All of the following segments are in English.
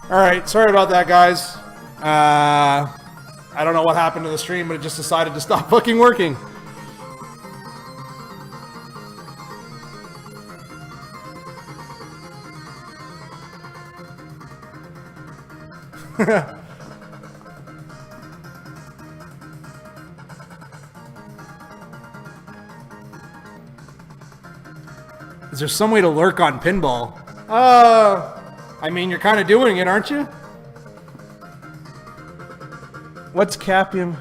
Alright, sorry about that, guys. I don't know what happened to the stream, but it just decided to stop fucking working. Is there some way to lurk on Pinball? I mean, you're kind of doing it, aren't you? What's Capium?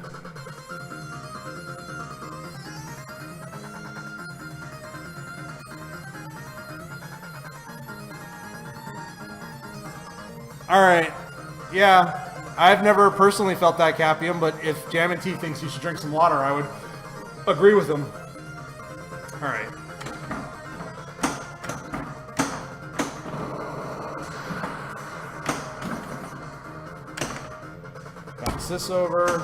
Alright. Yeah. I've never personally felt that, Capium, but if Jam and T thinks you should drink some water, I would agree with him. Alright. Bounce this over.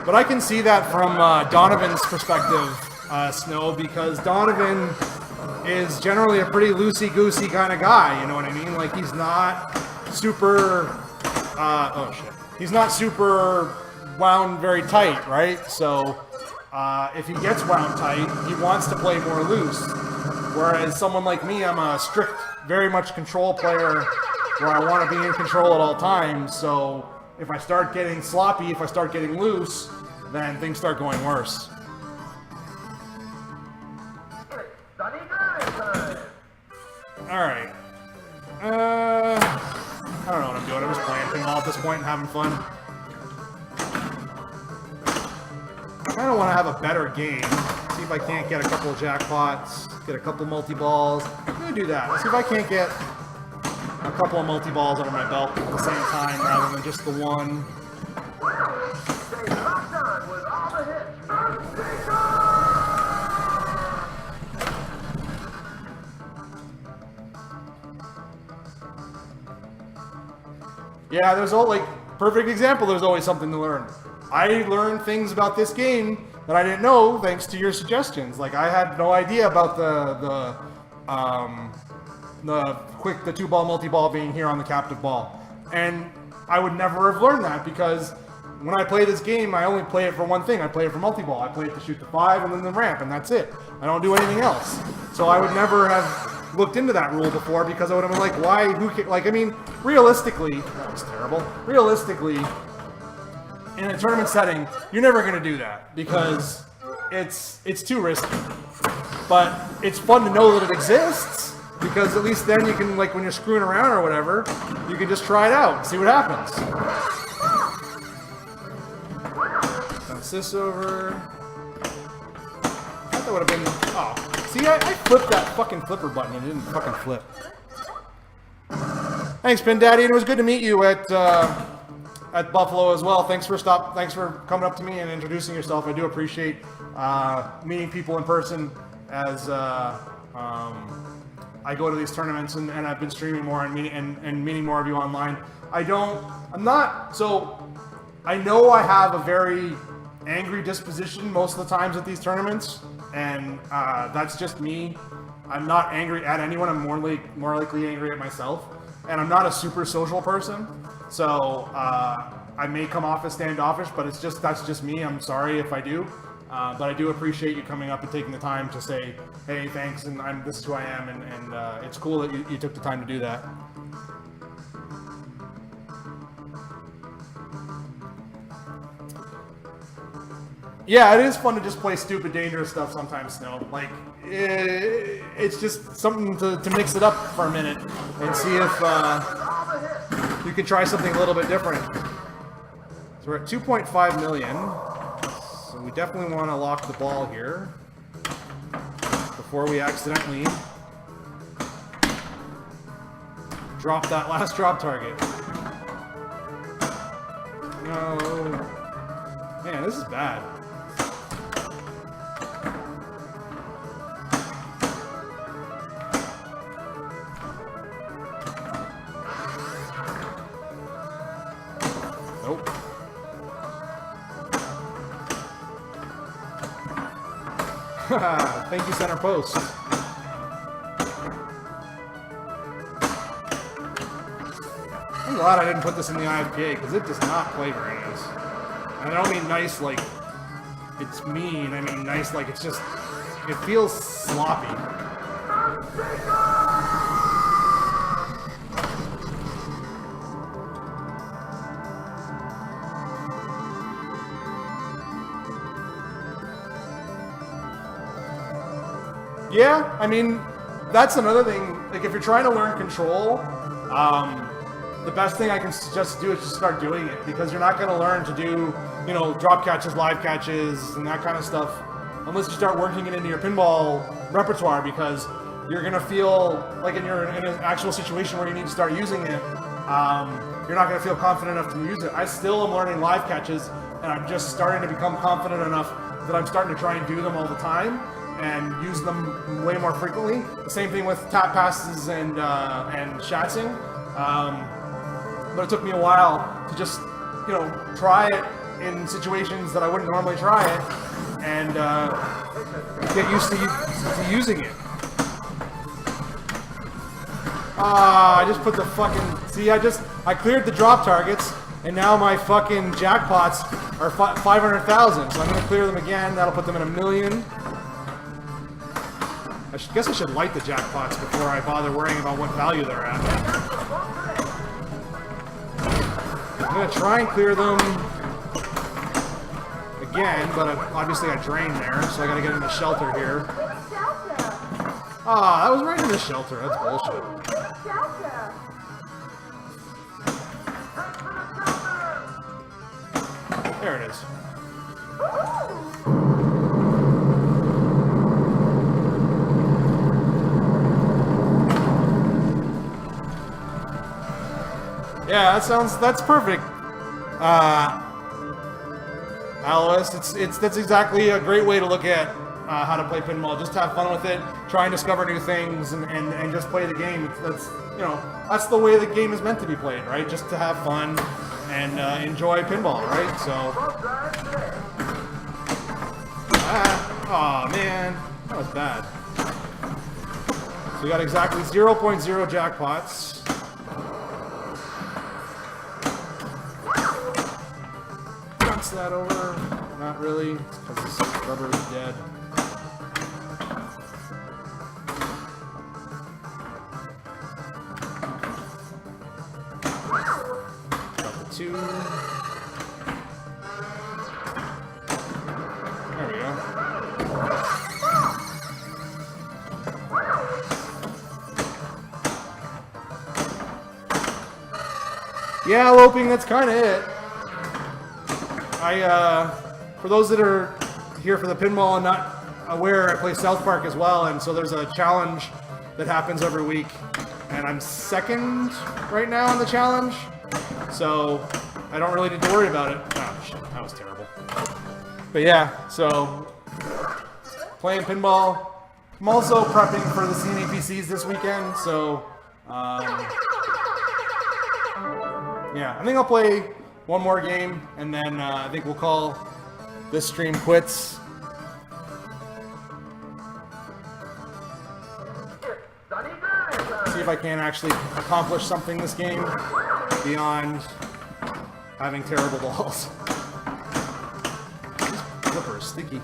But I can see that from Donovan's perspective, Snow, because Donovan is generally a pretty loosey-goosey kind of guy, you know what I mean? Like, he's not super, oh shit. He's not super wound very tight, right? So, if he gets wound tight, he wants to play more loose. Whereas someone like me, I'm a strict, very much control player, where I want to be in control at all times, so if I start getting sloppy, if I start getting loose, then things start going worse. Alright. I don't know what I'm doing. I'm just playing pinball at this point and having fun. I kind of want to have a better game. See if I can't get a couple of jackpots, get a couple multi-balls. I'm going to do that. See if I can't get a couple of multi-balls under my belt at the same time rather than just the one. Yeah, there's all like perfect example. There's always something to learn. I learned things about this game that I didn't know thanks to your suggestions. Like I had no idea about the two-ball multi-ball being here on the captive ball, and I would never have learned that because when I play this game, I only play it for one thing. I play it for multi-ball. I play it to shoot the 5 and then the ramp, and that's it. I don't do anything else. So I would never have looked into that rule before because I would have been like, why? Who? Like, I mean, realistically, that was terrible. Realistically, in a tournament setting, you're never going to do that because it's too risky. But it's fun to know that it exists because at least then you can, like, when you're screwing around or whatever, you can just try it out and see what happens. Bounce this over. I thought that would have been. Oh. See, I flipped that fucking flipper button and it didn't fucking flip. Thanks, Pin Daddy, and it was good to meet you at Buffalo as well. Thanks for coming up to me and introducing yourself. I do appreciate meeting people in person as I go to these tournaments and I've been streaming more and meeting more of you online. I know I have a very angry disposition most of the times at these tournaments. And that's just me. I'm not angry at anyone. I'm more likely angry at myself. And I'm not a super social person, so I may come off as standoffish. But that's just me. I'm sorry if I do. But I do appreciate you coming up and taking the time to say, "Hey, thanks," and this is who I am. And it's cool that you took the time to do that. Yeah, it is fun to just play stupid, dangerous stuff sometimes, Snow. Like, it's just something to mix it up for a minute and see if you can try something a little bit different. So we're at 2.5 million. So we definitely want to lock the ball here before we accidentally drop that last drop target. No. Man, this is bad. Thank you, center post. I'm glad I didn't put this in the IFPA because it does not play very nice. And I don't mean nice like it's mean. I mean nice like it's just, it feels sloppy. Yeah, I mean, that's another thing. Like, if you're trying to learn control, the best thing I can suggest to do is just start doing it, because you're not going to learn to do, you know, drop catches, live catches, and that kind of stuff unless you start working it into your pinball repertoire, because you're going to feel like in an actual situation where you need to start using it, you're not going to feel confident enough to use it. I still am learning live catches, and I'm just starting to become confident enough that I'm starting to try and do them all the time and use them way more frequently. The same thing with tap passes and shatzing. But it took me a while to just, you know, try it in situations that I wouldn't normally try it and get used to using it. I just put the fucking, see, I cleared the drop targets, and now my fucking jackpots are 500,000. So I'm gonna clear them again. That'll put them in 1 million. I guess I should light the jackpots before I bother worrying about what value they're at. I'm gonna try and clear them again, but obviously I drained there, so I gotta get in the shelter here. Ah, that was right in the shelter. That's bullshit. There it is. Yeah, that's perfect. Alice, that's exactly a great way to look at how to play pinball. Just have fun with it, try and discover new things, and just play the game. That's the way the game is meant to be played, right? Just to have fun and enjoy pinball, right? So, oh man, that was bad. So we got exactly 0.0 jackpots. That over? Not really, because this rubber is dead. Got the 2. There we go. Yeah, loping, that's kind of it. For those that are here for the pinball and not aware, I play South Park as well, and so there's a challenge that happens every week, and I'm second right now in the challenge, so I don't really need to worry about it. Oh shit, that was terrible. But yeah, so playing pinball. I'm also prepping for the CNAPCs this weekend, so yeah, I think I'll play one more game, and then I think we'll call this stream quits. See if I can actually accomplish something this game beyond having terrible balls. This flipper is sticky.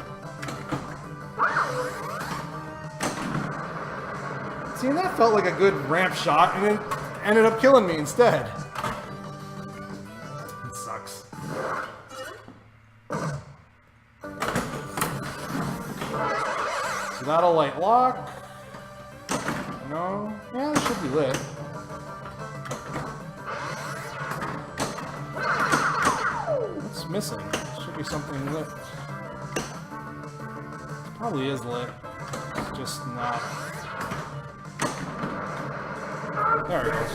See, and that felt like a good ramp shot, and it ended up killing me instead. So that'll light lock. No? Yeah, it should be lit. What's missing? There should be something lit. It probably is lit. It's just not. There it goes.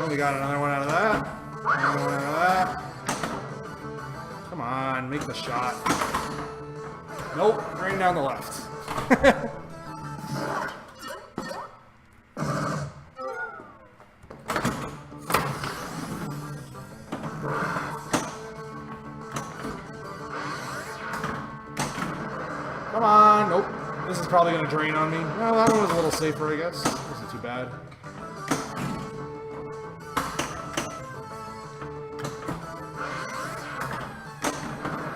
We got another one out of that. Another one out of that. Come on, make the shot. Nope, drain down the left. probably going to drain on me. Well, that one was a little safer, I guess. Wasn't too bad.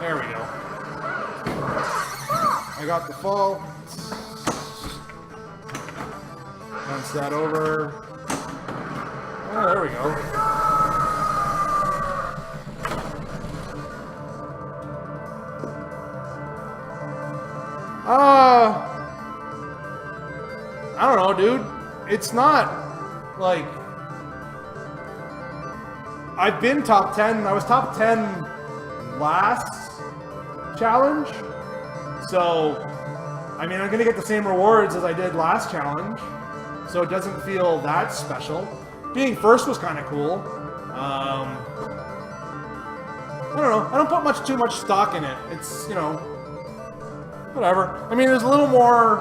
There we go. I got the fall. Bounce that over. Oh, there we go. I don't know, dude. It's not like I've been top 10. I was top 10 last challenge. So, I mean, I'm gonna get the same rewards as I did last challenge. So it doesn't feel that special. Being first was kind of cool. I don't know. I don't put too much stock in it. It's, you know, whatever. I mean, there's a little more,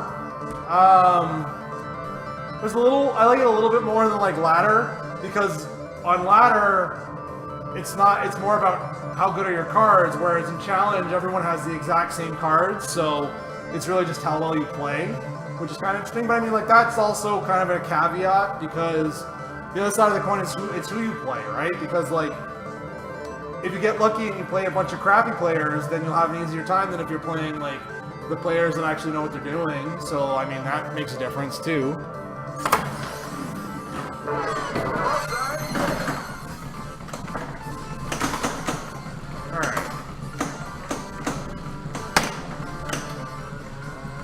I like it a little bit more than like ladder, because on ladder, it's more about how good are your cards, whereas in challenge, everyone has the exact same cards, so it's really just how well you play, which is kind of interesting. But I mean, like, that's also kind of a caveat, because the other side of the coin is it's who you play, right? Because, like, if you get lucky and you play a bunch of crappy players, then you'll have an easier time than if you're playing, like, the players that actually know what they're doing. So, I mean, that makes a difference, too.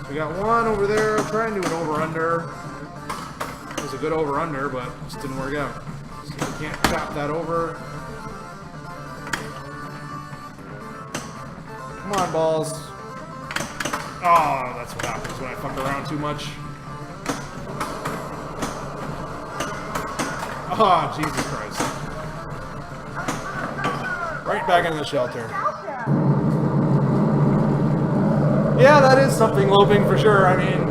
We got one over there. I'm trying to do an over-under. It was a good over-under, but it just didn't work out. So we can't tap that over. Come on, balls. Oh, that's what happens when I fuck around too much. Oh, Jesus Christ. Right back into the shelter. Yeah, that is something, loping, for sure. I mean,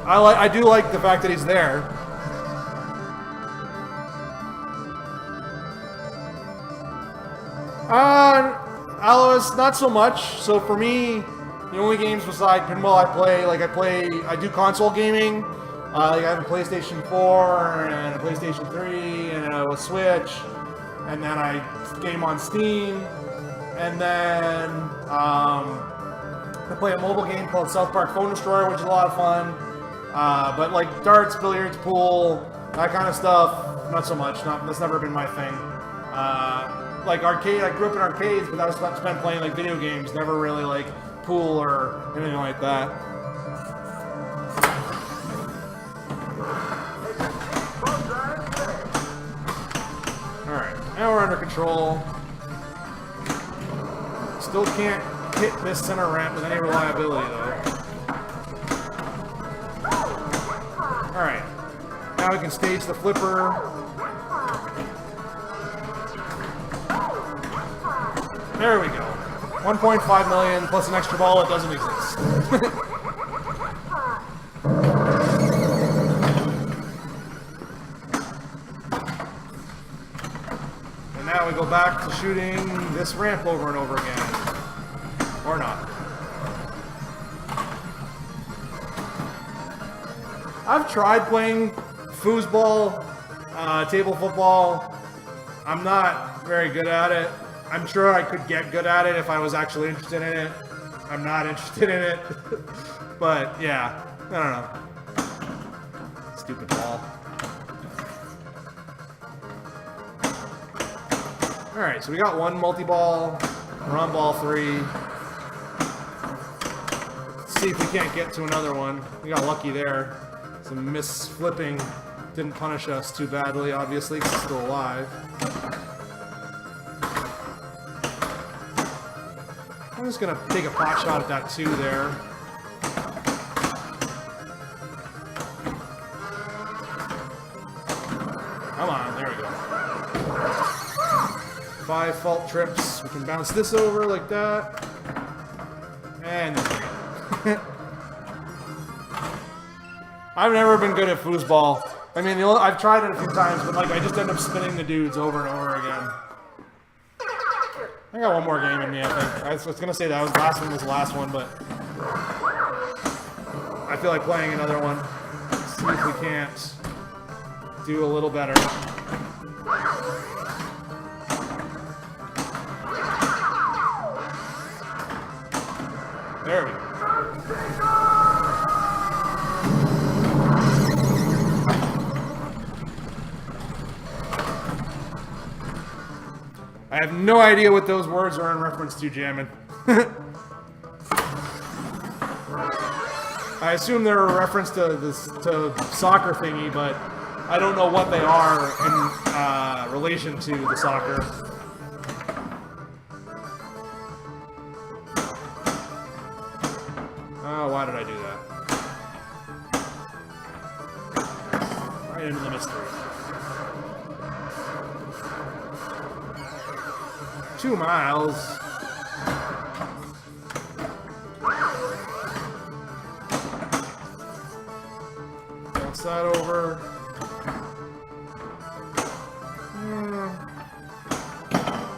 I do like the fact that he's there. Alois, not so much. So for me, the only games besides pinball I do console gaming. Like I have a PlayStation 4 and a PlayStation 3 and a Switch, and then I game on Steam. And then I play a mobile game called South Park Phone Destroyer, which is a lot of fun. But like darts, billiards, pool, that kind of stuff, not so much. That's never been my thing. Like arcade, I grew up in arcades, but that was spent playing like video games, never really like pool or anything like that. Alright, now we're under control. Still can't hit this center ramp with any reliability, though. Alright. Now we can stage the flipper. There we go. 1.5 million plus an extra ball that doesn't exist. And now we go back to shooting this ramp over and over again. Or not. I've tried playing foosball, table football. I'm not very good at it. I'm sure I could get good at it if I was actually interested in it. I'm not interested in it. But yeah, I don't know. Stupid ball. Alright, so we got one multi-ball. We're on ball 3. Let's see if we can't get to another one. We got lucky there. Some mis-flipping didn't punish us too badly, obviously, because it's still alive. I'm just gonna take a pot shot at that 2 there. Come on, there we go. 5 fault trips. We can bounce this over like that. And I've never been good at foosball. I mean, I've tried it a few times, but like I just end up spinning the dudes over and over again. I got one more game in me, I think. I was gonna say that last one was the last one, but I feel like playing another one. Let's see if we can't do a little better. There we go. I have no idea what those words are in reference to, Jammin'. I assume they're a reference to this soccer thingy, but I don't know what they are in relation to the soccer. Oh, why did I do that? Right into the mystery. 2 miles. Bounce that over.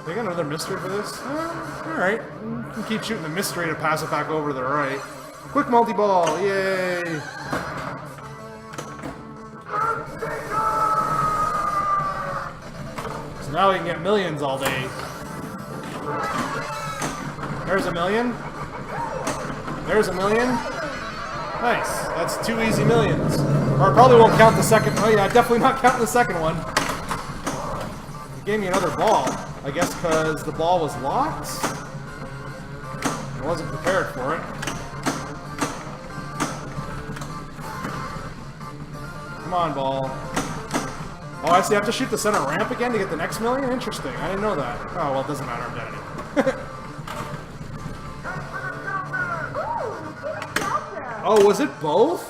They got another mystery for this? Alright. You can keep shooting the mystery to pass it back over to the right. Quick multi-ball! Yay! So now we can get millions all day. There's a million. There's a million. Nice. That's 2 easy millions. Or I probably won't count the second. Oh yeah, definitely not counting the second one. It gave me another ball. I guess because the ball was locked. I wasn't prepared for it. Come on, ball. Oh, I see. I have to shoot the center ramp again to get the next million? Interesting. I didn't know that. Oh, well, it doesn't matter. I'm dead anyway. Oh, was it both?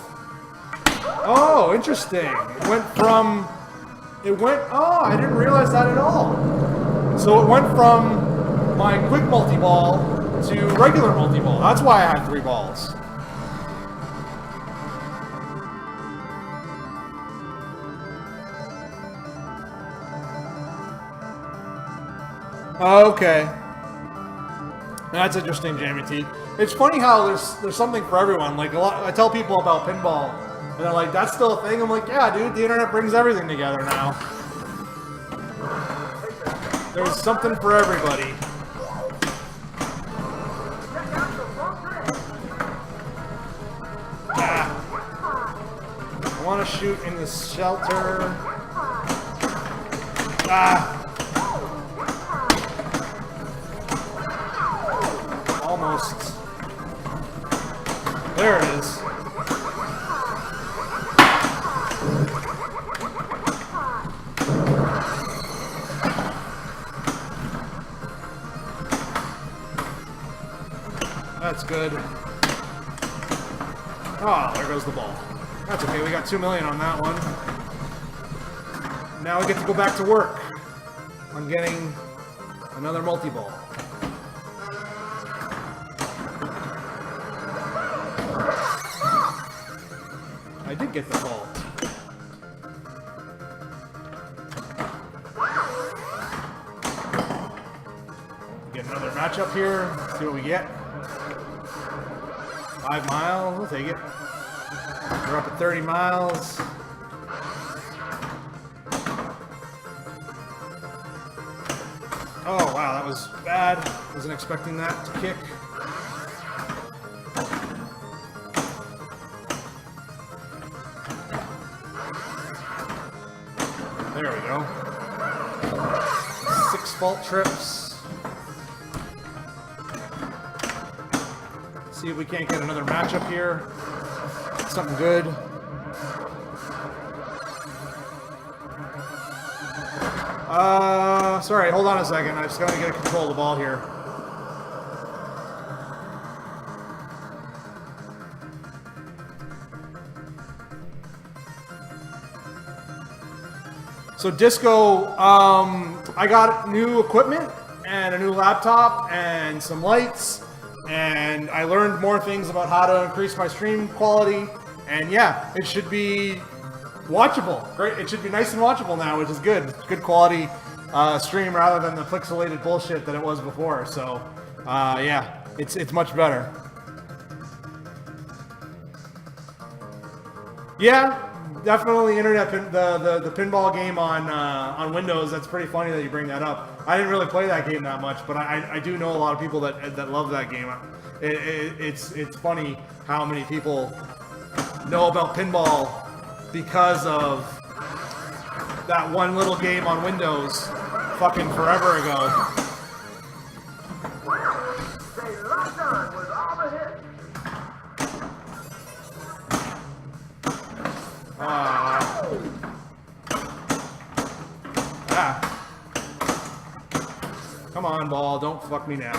Oh, interesting. It went from... Oh, I didn't realize that at all. So it went from my quick multi-ball to regular multi-ball. That's why I had 3 balls. Okay. That's interesting, Jamie T. It's funny how there's something for everyone. Like I tell people about pinball, and they're like, "That's still a thing." I'm like, "Yeah, dude. The internet brings everything together now. There's something for everybody." Ah. I want to shoot in the shelter. Ah. Almost. There it is. That's good. Oh, there goes the ball. That's okay, we got 2 million on that one. Now we get to go back to work on getting another multi-ball. I did get the ball. Get another matchup here. See what we get. 5 miles. We'll take it. We're up at 30 miles. Oh, wow. That was bad. Wasn't expecting that to kick. There we go. 6 fault trips. See if we can't get another matchup here. Something good. Sorry, hold on a second. I just gotta get control of the ball here. So Disco, I got new equipment and a new laptop and some lights, and I learned more things about how to increase my stream quality, and yeah, it should be watchable. Great, it should be nice and watchable now, which is good. Good quality stream rather than the pixelated bullshit that it was before. So yeah, it's much better. Yeah, definitely the pinball game on Windows. That's pretty funny that you bring that up. I didn't really play that game that much, but I do know a lot of people that love that game. It's funny how many people know about pinball because of that one little game on Windows fucking forever ago. Come on, ball. Don't fuck me now.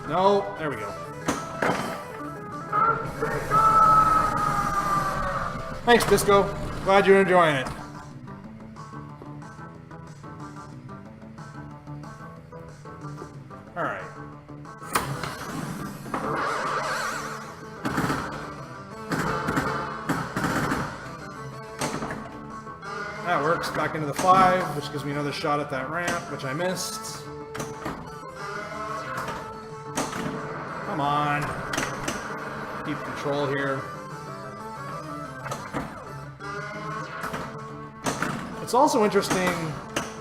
No. There we go. Thanks, Disco. Glad you're enjoying it. Alright. That works. Back into the 5, which gives me another shot at that ramp, which I missed. Come on. Keep control here. It's also interesting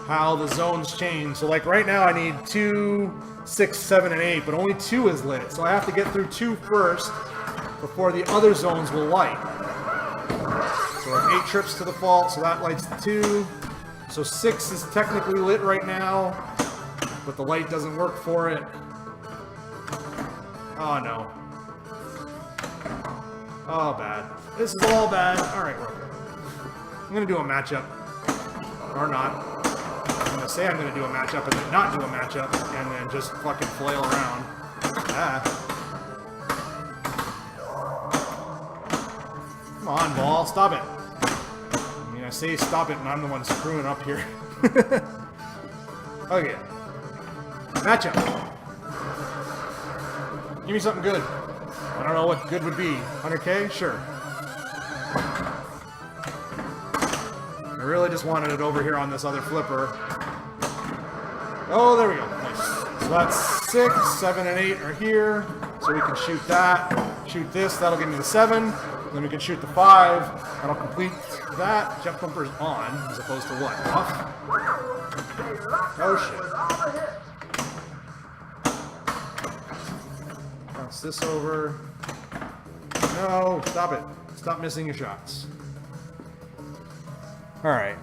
how the zones change. So like right now I need 2, 6, 7, and 8, but only 2 is lit. So I have to get through 2 first before the other zones will light. So I have 8 trips to the fault, so that lights the 2. So 6 is technically lit right now, but the light doesn't work for it. Oh no. Oh, bad. This is all bad. Alright, we're okay. I'm gonna do a matchup. Or not. I'm gonna say I'm gonna do a matchup and then not do a matchup, and then just fucking flail around. Come on, ball. Stop it. I mean, I say stop it, and I'm the one screwing up here. Okay. Matchup. Give me something good. I don't know what good would be. 100K? Sure. I really just wanted it over here on this other flipper. Oh, there we go. Nice. So that's 6, 7, and 8 are here. So we can shoot that. Shoot this. That'll give me the 7. Then we can shoot the 5. That'll complete that. Jump bumper's on, as opposed to what? Off? Oh, shit. Bounce this over. No, stop it. Stop missing your shots. Alright.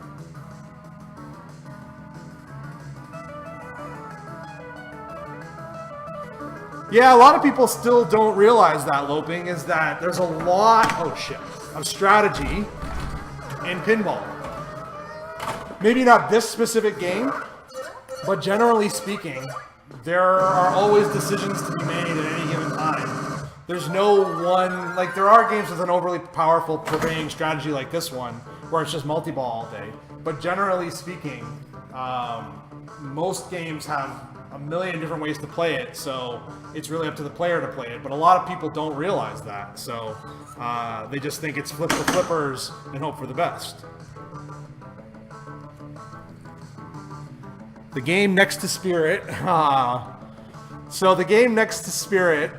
Yeah, a lot of people still don't realize that, Loping, is that there's a lot, oh shit, of strategy in pinball. Maybe not this specific game, but generally speaking, there are always decisions to be made at any given time. There's no one, like there are games with an overly powerful pervading strategy like this one, where it's just multi-ball all day. But generally speaking, most games have a million different ways to play it, so it's really up to the player to play it. But a lot of people don't realize that, so they just think it's flip the flippers and hope for the best. The game next to Spirit. So the game next to Spirit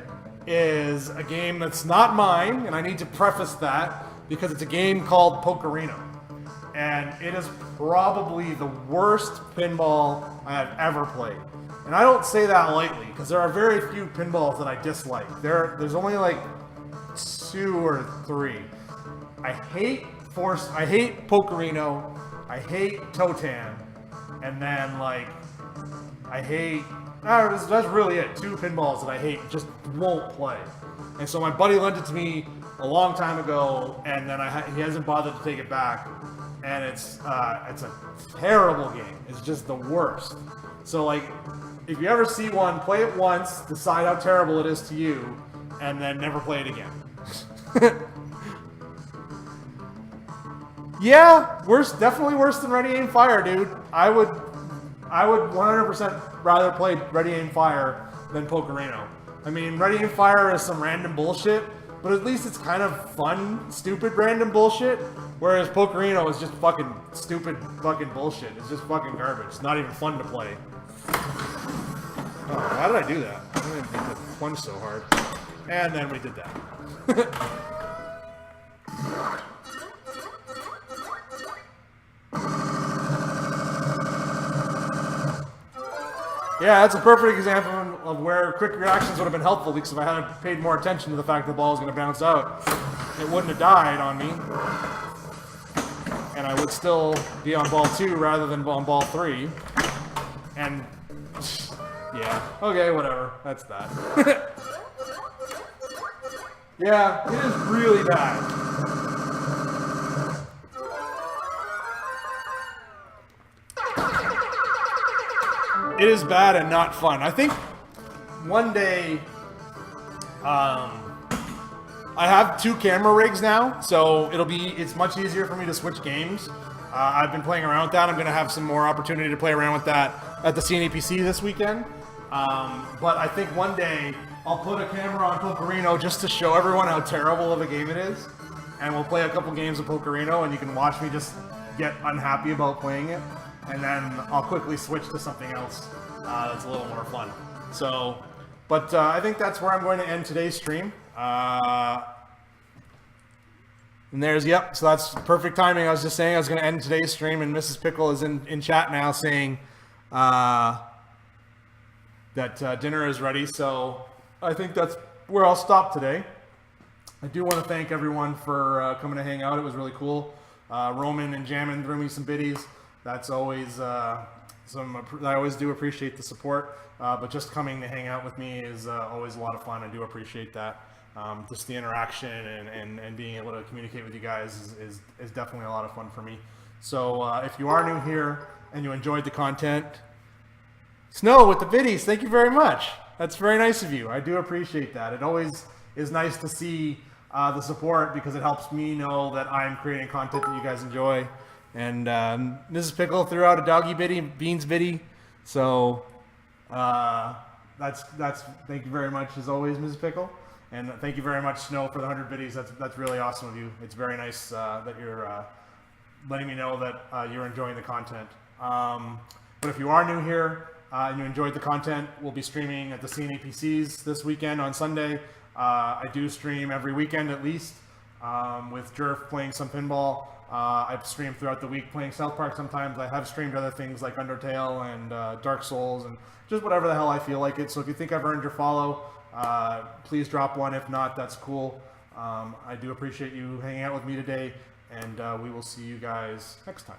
is a game that's not mine, and I need to preface that because it's a game called Pokerino. And it is probably the worst pinball I have ever played. And I don't say that lightly, because there are very few pinballs that I dislike. There's only like 2 or 3. I hate Pokerino, I hate Totan, and then like, I hate, that's really it. 2 pinballs that I hate, just won't play. And so my buddy lent it to me a long time ago, and then he hasn't bothered to take it back. And it's a terrible game. It's just the worst. So like, if you ever see one, play it once, decide how terrible it is to you, and then never play it again. Yeah, definitely worse than Ready Aim Fire, dude. I would 100% rather play Ready Aim Fire than Pokerino. I mean, Ready Aim Fire is some random bullshit, but at least it's kind of fun, stupid random bullshit. Whereas Pokerino is just fucking stupid fucking bullshit. It's just fucking garbage. It's not even fun to play. Oh, why did I do that? I didn't mean to plunge so hard. And then we did that. Yeah, that's a perfect example of where quick reactions would have been helpful, because if I had paid more attention to the fact the ball was going to bounce out, it wouldn't have died on me. And I would still be on ball 2 rather than on ball 3. And, yeah, okay, whatever. That's that. Yeah, it is really bad. It is bad and not fun. I think one day, I have 2 camera rigs now, so it's much easier for me to switch games. I've been playing around with that. I'm going to have some more opportunity to play around with that at the CNEPC this weekend. But I think one day I'll put a camera on Pokerino just to show everyone how terrible of a game it is. And we'll play a couple games of Pokerino, and you can watch me just get unhappy about playing it. And then I'll quickly switch to something else that's a little more fun. So, but I think that's where I'm going to end today's stream. And there's, yep, so that's perfect timing. I was just saying I was going to end today's stream, and Mrs. Pickle is in chat now saying that dinner is ready. So I think that's where I'll stop today. I do want to thank everyone for coming to hang out. It was really cool. Roman and Jammin threw me some biddies. That's always I always do appreciate the support. But just coming to hang out with me is always a lot of fun. I do appreciate that. Just the interaction and being able to communicate with you guys is definitely a lot of fun for me. So if you are new here and you enjoyed the content, Snow with the biddies, thank you very much. That's very nice of you. I do appreciate that. It always is nice to see the support, because it helps me know that I'm creating content that you guys enjoy. And Mrs. Pickle threw out a doggy biddy, Beans biddy. So that's thank you very much as always, Mrs. Pickle. And thank you very much, Snow, for the 100 biddies. That's really awesome of you. It's very nice that you're letting me know that you're enjoying the content. But if you are new here and you enjoyed the content, we'll be streaming at the CNEPCs this weekend on Sunday. I do stream every weekend at least, with Jerf playing some pinball. I stream throughout the week playing South Park sometimes. I have streamed other things like Undertale and Dark Souls and just whatever the hell I feel like it. So if you think I've earned your follow, please drop one. If not, that's cool. I do appreciate you hanging out with me today, and we will see you guys next time.